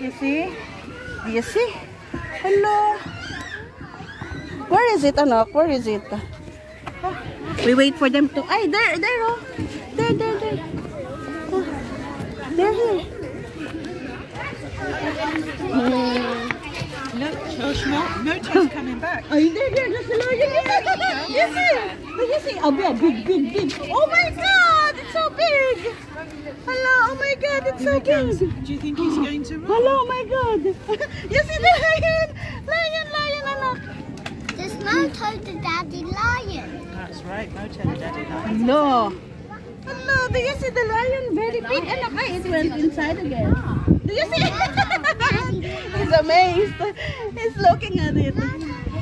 You see? Do you see? Hello. Where is it, anak? Where is it? We wait for them to... Ay, there, oh. There. Oh, they're here. Look, Josh, Moto's coming back. Ay, there, there's the lion. You see? Oh, big. Oh my God, it's so big. Hello, oh my God, it's so big. Do you think he's going to run? Hello, oh my God. You see the lion? Lion, anak. There's Moto the daddy lion. That's right, Moto the daddy lion. No. Hello, do you see the lion? Very big. Anak, ay, it went inside again. Do you see? He's amazed. He's looking at it.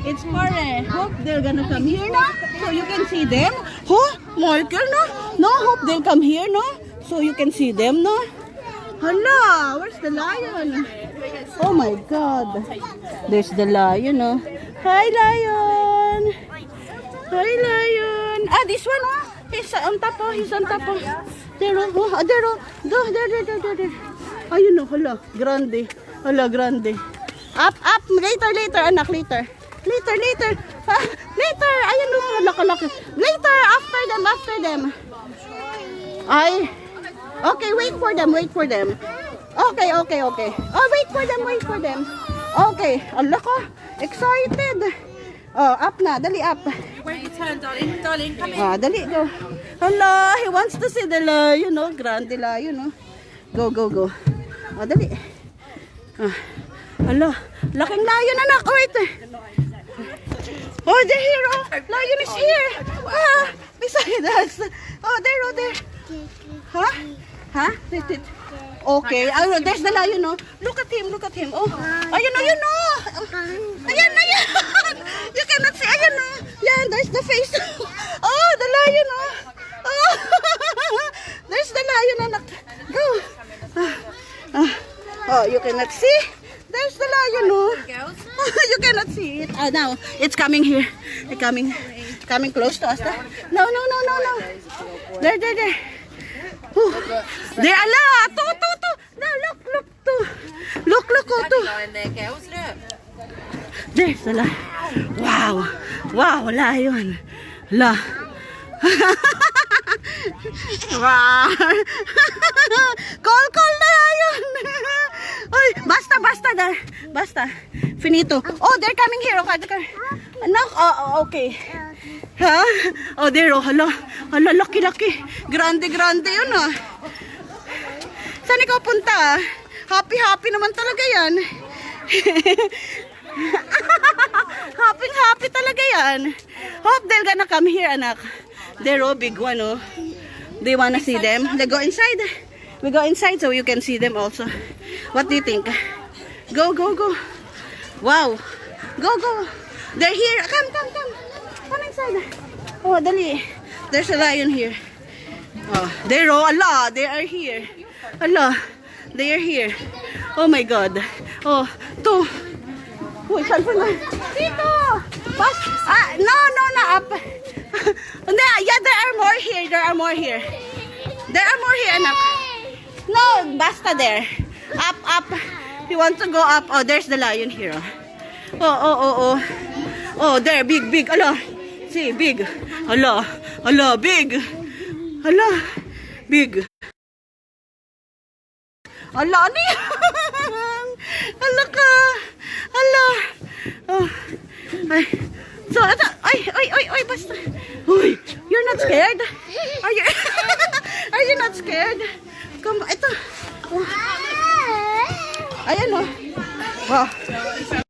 It's for hope they're gonna come here now, so you can see them. Oh, Michael, no? No, hope they'll come here, no? So you can see them, no? Hello, where's the lion? Oh my God. There's the lion, no? Hi, lion. Hi, lion. Ah, this one, oh. He's on top, oh. He's on top, oh. There, oh. There, oh. There. Ayun, no. Hala, grande. Hala, grande. Up. Later, anak, later. Ah, later. Ayun, no. Laki. Later, after them. Ay. Okay, wait for them. Okay. Oh, wait for them. Okay. Ala ko. Excited. Oh, up na. Dali, up. Wait your turn, darling. Darling, come in. Ah, dali, go. Hala, he wants to see the lion, no? Grande lion, no? Go. Oh, dali. Ah. Hala, laking lion, anak. Oh, wait. Oh, they're here, oh. Lion is here. Ah, beside us. Oh, there. Huh? Okay. Oh, there's the lion, no? Look at him. Oh, ayun, no. Ayan. You cannot see. Ayan, no. Yan, there's the face. Oh, the lion, oh. Oh, there's the lion, anak. Go. Oh, you cannot see. There's the lion, no. You cannot see it. Ah, now it's coming here. It's coming close to us. No. There. There, ala, to. No, look, to. There's the lion. Wow, lion. La. Wow. Call na lion. Ay, basta. Finito. Oh, they're coming here. Okay. No, okay. Ha? Oh, there, oh, hala, laki. Grande yun, oh. Saan ikaw punta? Happy naman talaga yan. Happy talaga yan. Hope they're gonna come here, anak. They're all big one, oh. Do you wanna see them? They go inside. We go inside so you can see them also. What do you think? Go. Wow. Go. They're here. Come. Come inside. Oh, dali. There's a lion here. Oh, they're all, Allah, they are here. Allah, they are here. Oh my God. Oh, two. Uy, cellphone na. Dito. No, up. Yeah, there are more here. Anak. No, basta there. Up. You want to go up? Oh, there's the lion here. Oh. Oh, there, big. Allah. See, big. Allah, big. Allah, big. Allah, ano yan? Allah ka. Allah. Oh. Ay. So, ay, basta. Uy, you're not scared? Are you not scared? Come, ito. Oh. Ayan, oh. Wow.